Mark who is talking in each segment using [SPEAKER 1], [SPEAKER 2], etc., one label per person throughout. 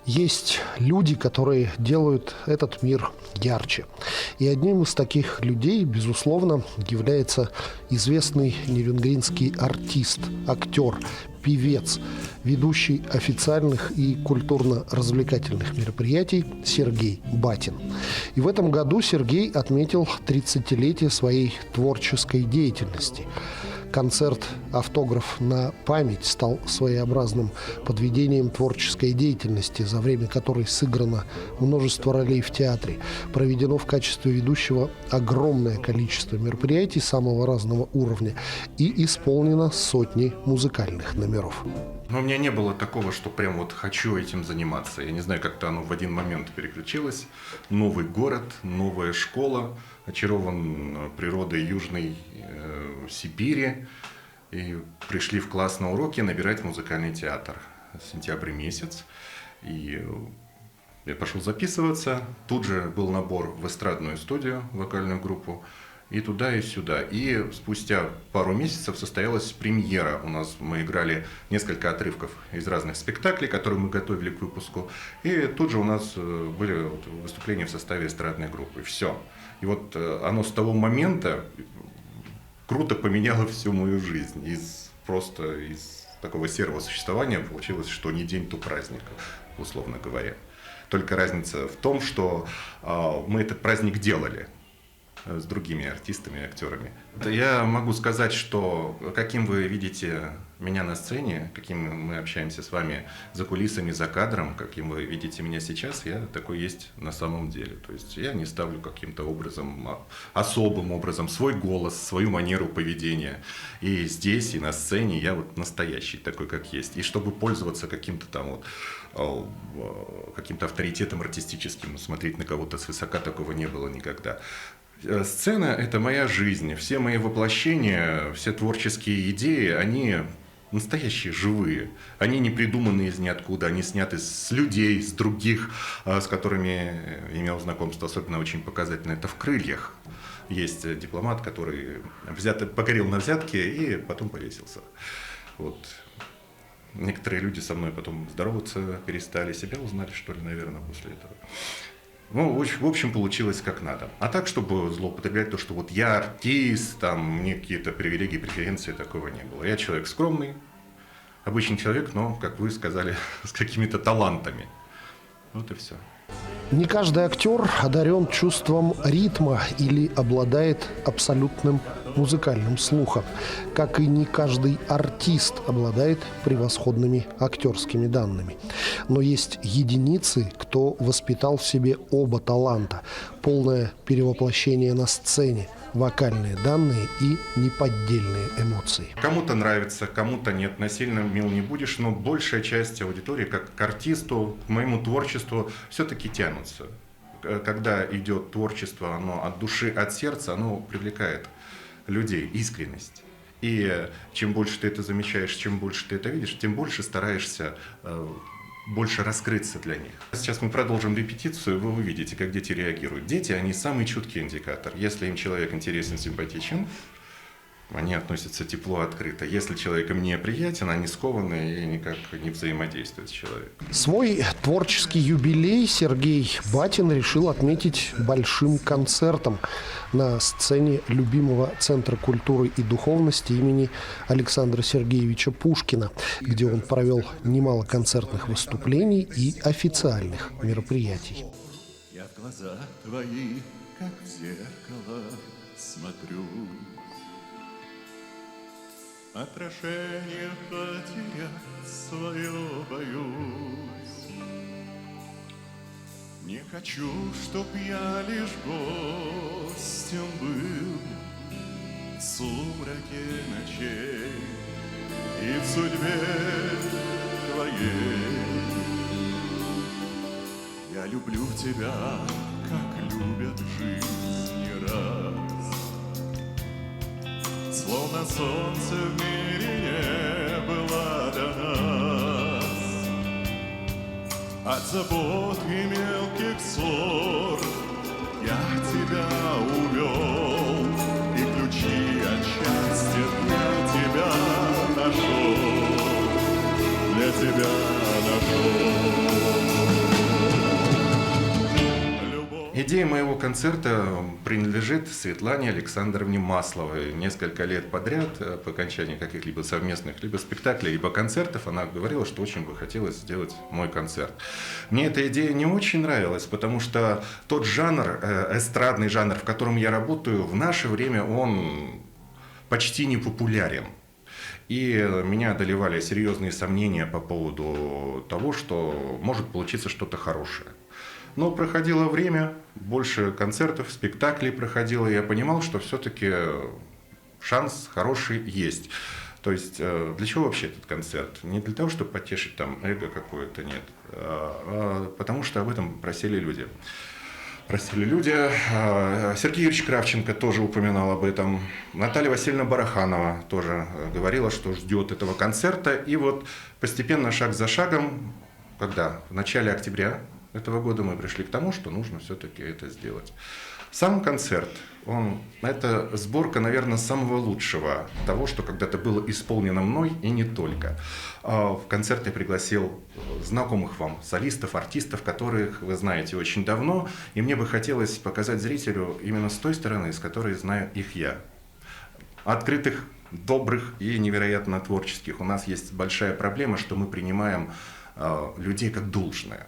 [SPEAKER 1] Есть люди, которые делают этот мир ярче. И одним из таких людей, безусловно, является известный нерюнгринский артист, актер, певец, ведущий официальных и культурно-развлекательных мероприятий Сергей Батин. И в этом году Сергей отметил 30-летие своей творческой деятельности. Концерт «Автограф на память» стал своеобразным подведением творческой деятельности, за время которой сыграно множество ролей в театре. Проведено в качестве ведущего огромное количество мероприятий самого разного уровня и исполнено сотни музыкальных номеров.
[SPEAKER 2] Но у меня не было такого, что прям вот хочу этим заниматься. Я не знаю, как-то оно в один момент переключилось. Новый город, новая школа, очарован природой Южной Сибири. И пришли в класс на уроки набирать музыкальный театр. Сентябрь месяц. И я пошел записываться. Тут же был набор в эстрадную студию, вокальную группу. И туда, и сюда. И спустя пару месяцев состоялась премьера. Мы играли несколько отрывков из разных спектаклей, которые мы готовили к выпуску. И тут же у нас были выступления в составе эстрадной группы. Все. И вот оно с того момента круто поменяло всю мою жизнь. Из такого серого существования получилось, что не день, то праздник, условно говоря. Только разница в том, что мы этот праздник делали с другими артистами и актерами. Я могу сказать, что каким вы видите меня на сцене, каким мы общаемся с вами за кулисами, за кадром, каким вы видите меня сейчас, я такой есть на самом деле. То есть я не ставлю каким-то образом, особым образом свой голос, свою манеру поведения. И здесь, и на сцене я вот настоящий такой, как есть. И чтобы пользоваться каким-то там каким-то авторитетом артистическим, смотреть на кого-то свысока, такого не было никогда. Сцена – это моя жизнь. Все мои воплощения, все творческие идеи, они настоящие, живые. Они не придуманы из ниоткуда, они сняты с людей, с других, с которыми имел знакомство. Особенно очень показательно это в «Крыльях». Есть дипломат, который погорел на взятке и потом повесился. Вот. Некоторые люди со мной потом здороваться перестали, себя узнали, что ли, наверное, после этого. В общем, получилось как надо. А так, чтобы злоупотреблять то, что вот я артист, там, мне какие-то привилегии, преференции, такого не было. Я человек скромный, обычный человек, но, как вы сказали, с какими-то талантами. Вот и все.
[SPEAKER 1] Не каждый актер одарен чувством ритма или обладает абсолютным музыкальным слухом, как и не каждый артист обладает превосходными актерскими данными. Но есть единицы, кто воспитал в себе оба таланта, полное перевоплощение на сцене, вокальные данные и неподдельные эмоции.
[SPEAKER 2] Кому-то нравится, кому-то нет. Насильно мил не будешь, но большая часть аудитории, как к артисту, к моему творчеству, все-таки тянутся. Когда идет творчество, оно от души, от сердца, оно привлекает людей, искренность. И чем больше ты это замечаешь, чем больше ты это видишь, тем больше стараешься больше раскрыться для них. Сейчас мы продолжим репетицию, вы увидите, как дети реагируют. Дети, они самый чуткий индикатор. Если им человек интересен, симпатичен, они относятся тепло, открыто. Если человек им неприятен, они скованы и никак не взаимодействуют с человеком.
[SPEAKER 1] Свой творческий юбилей Сергей Батин решил отметить большим концертом на сцене любимого Центра культуры и духовности имени Александра Сергеевича Пушкина, где он провел немало концертных выступлений и официальных мероприятий.
[SPEAKER 3] Я в глаза твои, как в зеркало, смотрю. Отражение потерять свое боюсь. Не хочу, чтоб я лишь гостем был в сумраке ночей и в судьбе твоей. Я люблю тебя, как любят в жизни раз. Словно солнце в мире не было до нас. От забот и мелких ссор я тебя увел, и ключи от счастья для тебя нашел, для тебя нашел.
[SPEAKER 2] Идея моего концерта принадлежит Светлане Александровне Масловой. Несколько лет подряд, по окончании каких-либо совместных либо спектаклей, либо концертов, она говорила, что очень бы хотелось сделать мой концерт. Мне эта идея не очень нравилась, потому что тот жанр, эстрадный жанр, в котором я работаю, в наше время он почти не популярен. И меня одолевали серьезные сомнения по поводу того, что может получиться что-то хорошее. Но проходило время, больше концертов, спектаклей проходило, и я понимал, что все-таки шанс хороший есть. То есть для чего вообще этот концерт? Не для того, чтобы потешить там эго какое-то, нет. А потому что об этом просили люди. Сергей Юрьевич Кравченко тоже упоминал об этом. Наталья Васильевна Бараханова тоже говорила, что ждет этого концерта. И вот постепенно, шаг за шагом, когда в начале октября этого года мы пришли к тому, что нужно все-таки это сделать. Сам концерт, это сборка, наверное, самого лучшего, того, что когда-то было исполнено мной и не только. В концерт я пригласил знакомых вам солистов, артистов, которых вы знаете очень давно, и мне бы хотелось показать зрителю именно с той стороны, с которой знаю их я. Открытых, добрых и невероятно творческих. У нас есть большая проблема, что мы принимаем людей как должное.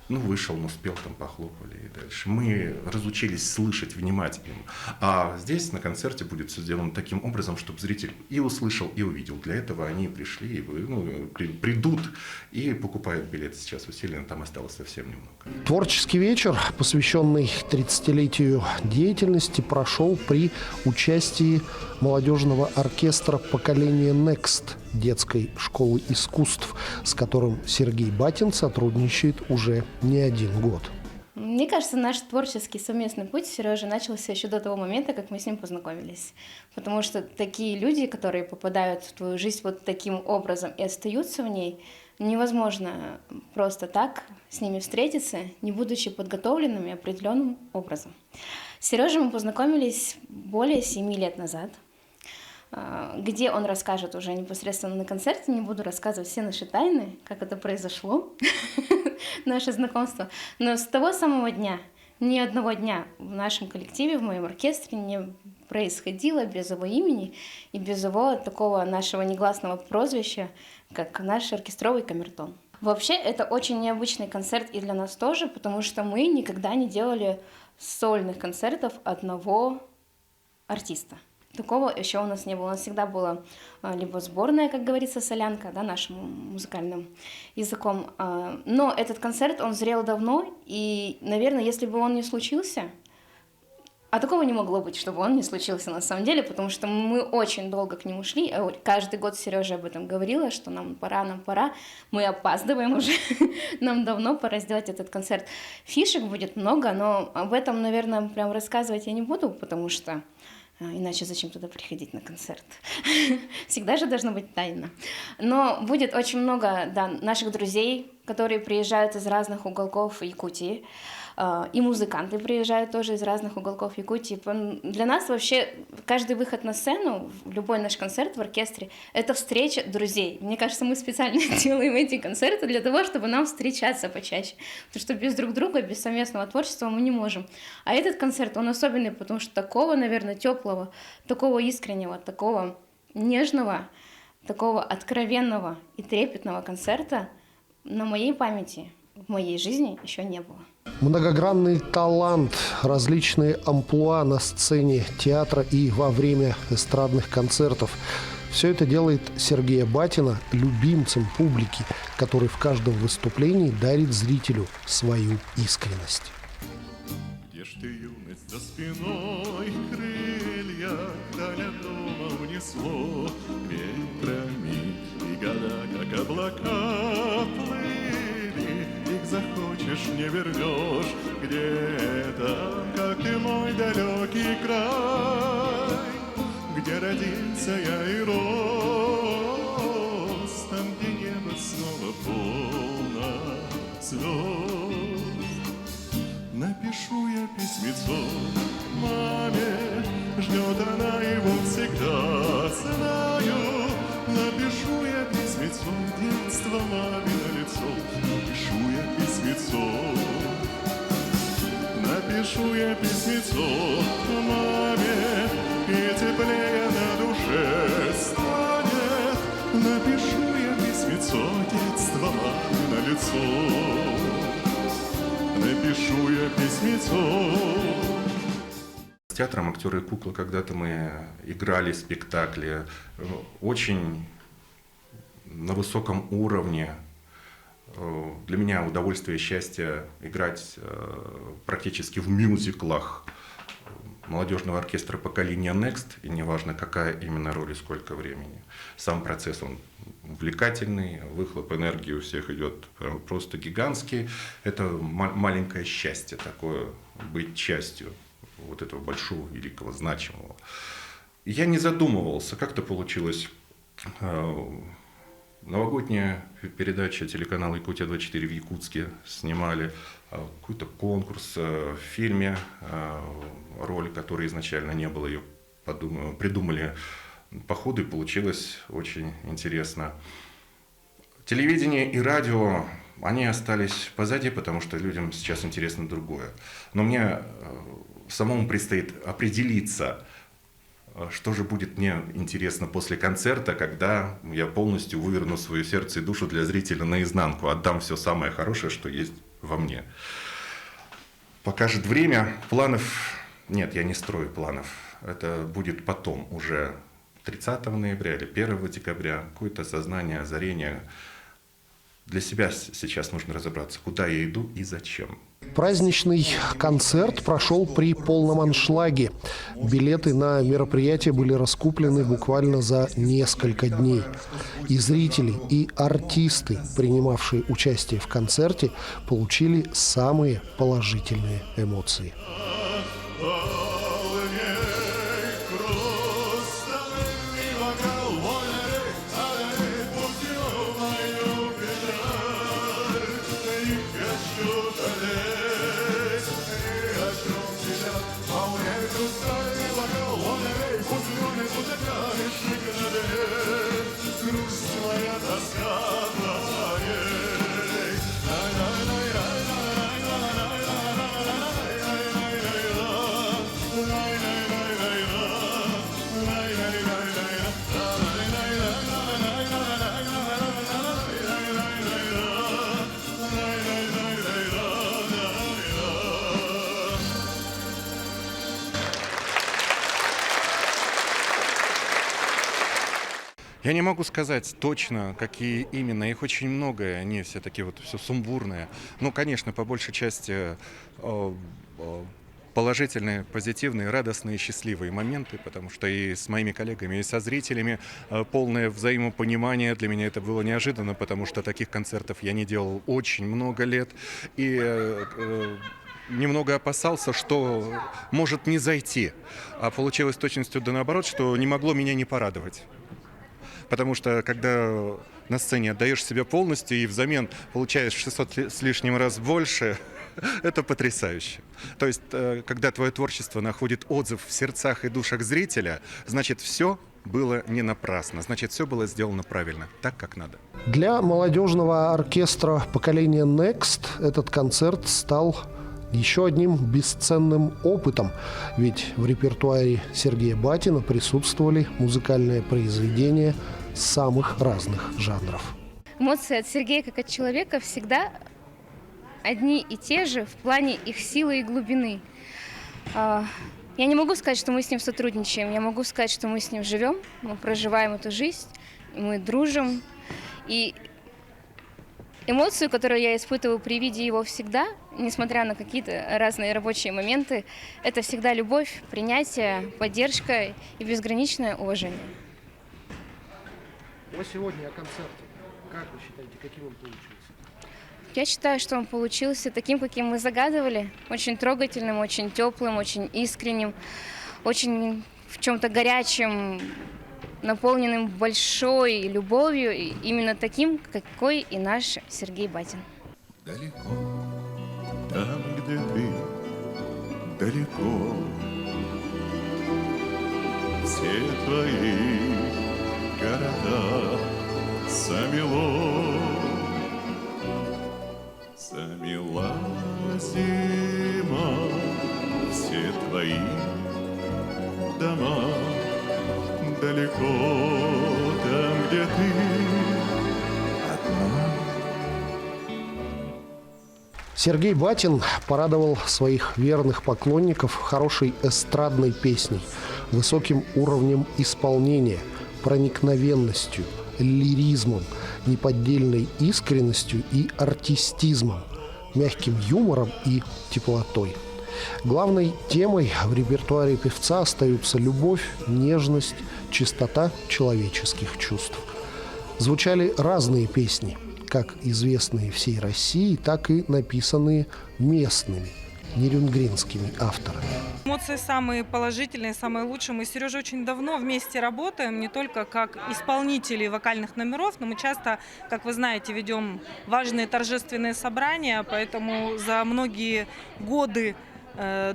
[SPEAKER 2] Вышел, спел, там похлопали и дальше. Мы разучились слышать, внимать им. А здесь на концерте будет все сделано таким образом, чтобы зритель и услышал, и увидел. Для этого они пришли, придут и покупают билеты сейчас усиленно, там осталось совсем немного.
[SPEAKER 1] Творческий вечер, посвященный 30-летию деятельности, прошел при участии молодежного оркестра поколения Next детской школы искусств, с которым Сергей Батин сотрудничает уже не один год.
[SPEAKER 4] Мне кажется, наш творческий совместный путь с Сережей начался еще до того момента, как мы с ним познакомились. Потому что такие люди, которые попадают в твою жизнь вот таким образом и остаются в ней, невозможно просто так с ними встретиться, не будучи подготовленными определенным образом. С Сережей мы познакомились более 7 лет назад. Где он расскажет уже непосредственно на концерте, не буду рассказывать все наши тайны, как это произошло, наше знакомство. Но с того самого дня, ни одного дня в нашем коллективе, в моем оркестре не происходило без его имени и без его такого нашего негласного прозвища, как наш оркестровый камертон. Вообще, это очень необычный концерт и для нас тоже, потому что мы никогда не делали сольных концертов одного артиста. Такого еще у нас не было. У нас всегда была либо сборная, как говорится, солянка, да, нашим музыкальным языком. Но этот концерт, он зрел давно, и, наверное, если бы он не случился, а такого не могло быть, чтобы он не случился на самом деле, потому что мы очень долго к нему шли. Каждый год Сережа об этом говорила, что нам пора, мы опаздываем уже, нам давно пора сделать этот концерт. Фишек будет много, но об этом, наверное, прям рассказывать я не буду, потому что иначе зачем туда приходить на концерт? Всегда же должно быть тайна. Но будет очень много наших друзей, которые приезжают из разных уголков Якутии. И музыканты приезжают тоже из разных уголков Якутии. Для нас вообще каждый выход на сцену, любой наш концерт в оркестре, это встреча друзей. Мне кажется, мы специально делаем эти концерты для того, чтобы нам встречаться почаще. Потому что без друг друга, без совместного творчества мы не можем. А этот концерт, он особенный, потому что такого, наверное, теплого, такого искреннего, такого нежного, такого откровенного и трепетного концерта на моей памяти, в моей жизни еще не было.
[SPEAKER 1] Многогранный талант, различные амплуа на сцене театра и во время эстрадных концертов. Все это делает Сергея Батина любимцем публики, который в каждом выступлении дарит зрителю свою искренность.
[SPEAKER 3] Где ж ты, юность, за спиной крылья вдаль от дома унесло ветрами, и года, как облака, плыли, их захочешь, не вернешь. Где-то, как ты, мой далекий край, где родился я и рос, там, где небо снова полно звезд. Напишу я письмецо маме, ждет она его всегда, знаю. Напишу я письмецо, детство мамино лицо, напишу я письмецо. Напишу напишу я письмецо маме, и теплее на душе станет. Напишу я письмецо, детство на лицо. Напишу я письмецо.
[SPEAKER 2] С театром «Актеры и куклы» когда-то мы играли спектакли очень на высоком уровне. Для меня удовольствие и счастье играть практически в мюзиклах молодежного оркестра поколения Next, и неважно, какая именно роль и сколько времени. Сам процесс, он увлекательный, выхлоп энергии у всех идет просто гигантский. Это маленькое счастье такое, быть частью вот этого большого, великого, значимого. Я не задумывался, как-то получилось. Новогодняя передача телеканала «Якутия-24» в Якутске снимали какой-то конкурс в фильме, роль которой изначально не было, ее придумали по ходу, и получилось очень интересно. Телевидение и радио, они остались позади, потому что людям сейчас интересно другое. Но мне самому предстоит определиться, что же будет мне интересно после концерта, когда я полностью выверну свое сердце и душу для зрителя наизнанку, отдам все самое хорошее, что есть во мне. Покажет время. Планов нет, я не строю планов. Это будет потом, уже 30 ноября или 1 декабря. Какое-то сознание, озарение. Для себя сейчас нужно разобраться, куда я иду и зачем.
[SPEAKER 1] Праздничный концерт прошел при полном аншлаге. Билеты на мероприятие были раскуплены буквально за несколько дней. И зрители, и артисты, принимавшие участие в концерте, получили самые положительные эмоции.
[SPEAKER 2] Я не могу сказать точно, какие именно. Их очень много, и они все такие вот все сумбурные. Ну, конечно, по большей части положительные, позитивные, радостные, счастливые моменты, потому что и с моими коллегами, и со зрителями полное взаимопонимание. Для меня это было неожиданно, потому что таких концертов я не делал очень много лет. И немного опасался, что может не зайти. А получилось точностью да наоборот, что не могло меня не порадовать. Потому что, когда на сцене отдаешь себя полностью и взамен получаешь 600 с лишним раз больше, это потрясающе. То есть, когда твое творчество находит отзыв в сердцах и душах зрителя, значит, все было не напрасно, значит, все было сделано правильно, так, как надо.
[SPEAKER 1] Для молодежного оркестра поколения Next этот концерт стал еще одним бесценным опытом, ведь в репертуаре Сергея Батина присутствовали музыкальные произведения самых разных жанров.
[SPEAKER 4] Эмоции от Сергея как от человека всегда одни и те же в плане их силы и глубины. Я не могу сказать, что мы с ним сотрудничаем, я могу сказать, что мы с ним живем, мы проживаем эту жизнь, мы дружим. И эмоцию, которую я испытываю при виде его всегда, несмотря на какие-то разные рабочие моменты, это всегда любовь, принятие, поддержка и безграничное уважение.
[SPEAKER 1] Вот сегодня о концерте. Как вы считаете, каким он получился?
[SPEAKER 4] Я считаю, что он получился таким, каким мы загадывали. Очень трогательным, очень теплым, очень искренним, очень в чем-то горячем, наполненным большой любовью, и именно таким, какой и наш Сергей Батин.
[SPEAKER 3] Далеко, там, где ты, далеко, все твои города замело, замела зима все твои дома, далеко там, где ты одна.
[SPEAKER 1] Сергей Батин порадовал своих верных поклонников хорошей эстрадной песней, высоким уровнем исполнения, проникновенностью, лиризмом, неподдельной искренностью и артистизмом, мягким юмором и теплотой. Главной темой в репертуаре певца остаются любовь, нежность, чистота человеческих чувств. Звучали разные песни, как известные всей России, так и написанные местными, нерюнгринскими авторами.
[SPEAKER 5] Эмоции самые положительные, самые лучшие. Мы с Сережей очень давно вместе работаем, не только как исполнители вокальных номеров, но мы часто, как вы знаете, ведем важные торжественные собрания, поэтому за многие годы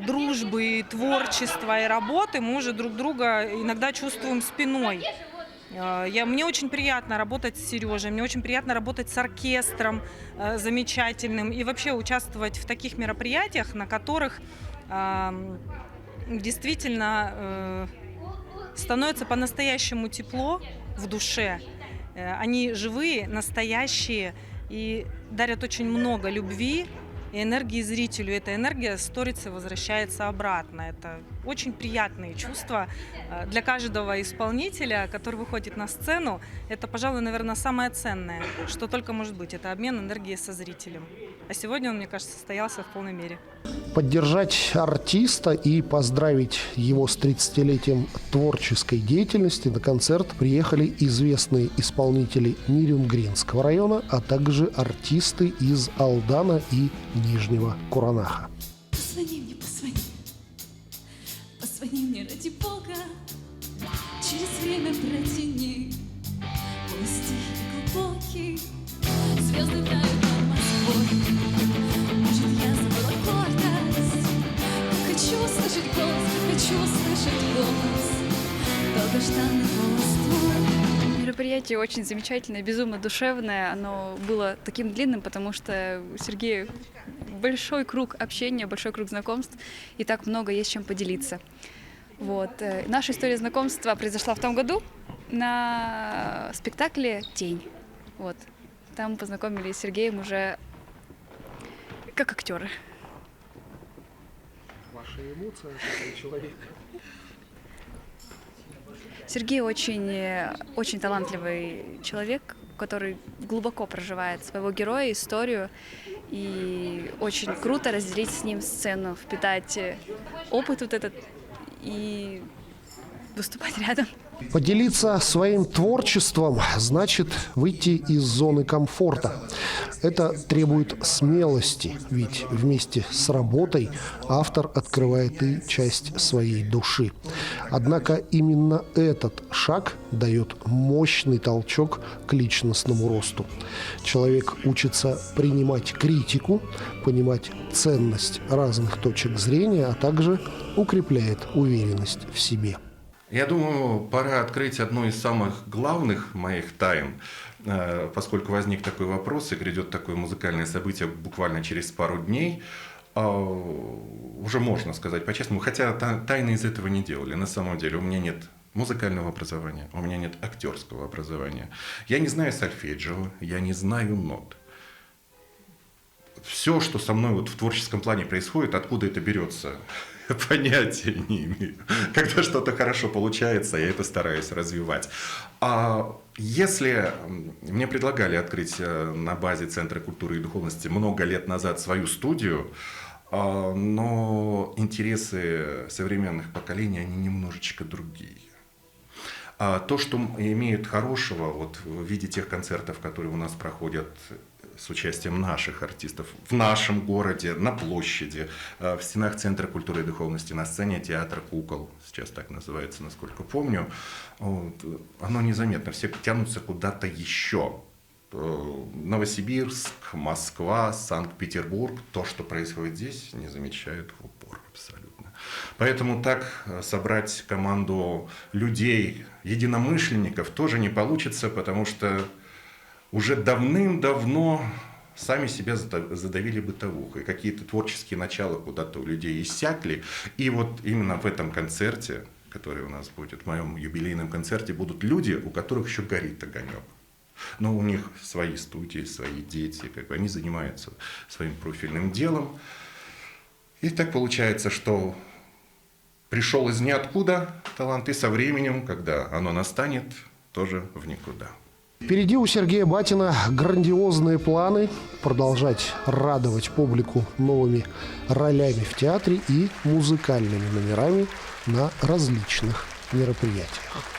[SPEAKER 5] дружбы, творчества и работы мы уже друг друга иногда чувствуем спиной. Мне очень приятно работать с Сережей, мне очень приятно работать с оркестром замечательным и вообще участвовать в таких мероприятиях, на которых действительно становится по-настоящему тепло в душе. Они живые, настоящие и дарят очень много любви и энергии зрителю. Эта энергия сторится и возвращается обратно. Это очень приятные чувства для каждого исполнителя, который выходит на сцену. Это, пожалуй, наверное, самое ценное, что только может быть. Это обмен энергией со зрителем. А сегодня он, мне кажется, состоялся в полной мере.
[SPEAKER 1] Поддержать артиста и поздравить его с 30-летием творческой деятельности на концерт приехали известные исполнители Нерюнгринского района, а также артисты из Алдана и Нижнего Куранаха.
[SPEAKER 6] Позвони мне, позвони. Позвони мне ради Бога. Через время протяни. Пусть тихий, глубокий. Звезды тают над Москвой. Может, я забыла гордость. Хочу слышать голос. Долгожданный голос твой.
[SPEAKER 7] Мероприятие очень замечательное, безумно душевное. Оно было таким длинным, потому что у Сергея большой круг общения, большой круг знакомств, и так много есть чем поделиться. Вот. Наша история знакомства произошла в том году на спектакле «Тень». Вот. Там мы познакомились с Сергеем уже как актеры.
[SPEAKER 1] Ваши эмоции от человека?
[SPEAKER 7] Сергей очень талантливый человек, который глубоко проживает своего героя, историю. И очень круто разделить с ним сцену, впитать опыт вот этот и выступать рядом.
[SPEAKER 1] Поделиться своим творчеством значит выйти из зоны комфорта. Это требует смелости, ведь вместе с работой автор открывает и часть своей души. Однако именно этот шаг дает мощный толчок к личностному росту. Человек учится принимать критику, понимать ценность разных точек зрения, а также укрепляет уверенность в себе.
[SPEAKER 2] Я думаю, пора открыть одну из самых главных моих тайн, поскольку возник такой вопрос и грядет такое музыкальное событие буквально через пару дней. Уже можно сказать по-честному, хотя тайны из этого не делали. На самом деле у меня нет музыкального образования, у меня нет актерского образования. Я не знаю сольфеджио, я не знаю нот. Все, что со мной вот в творческом плане происходит, откуда это берется, понятия не имею. Когда что-то хорошо получается, я это стараюсь развивать. А если мне предлагали открыть на базе Центра культуры и духовности много лет назад свою студию, но интересы современных поколений, они немножечко другие. То, что имеют хорошего вот, в виде тех концертов, которые у нас проходят с участием наших артистов в нашем городе, на площади, в стенах Центра культуры и духовности, на сцене театра кукол, сейчас так называется, насколько помню, вот, оно незаметно, все тянутся куда-то еще. Новосибирск, Москва, Санкт-Петербург, то, что происходит здесь, не замечают в упор абсолютно. Поэтому так собрать команду людей, единомышленников тоже не получится, потому что уже давным-давно сами себя задавили бытовухой. Какие-то творческие начала куда-то у людей иссякли. И вот именно в этом концерте, который у нас будет, в моем юбилейном концерте, будут люди, у которых еще горит огонек. Но у них свои студии, свои дети, как бы они занимаются своим профильным делом. И так получается, что пришел из ниоткуда талант, и со временем, когда оно настанет, тоже в никуда.
[SPEAKER 1] Впереди у Сергея Батина грандиозные планы продолжать радовать публику новыми ролями в театре и музыкальными номерами на различных мероприятиях.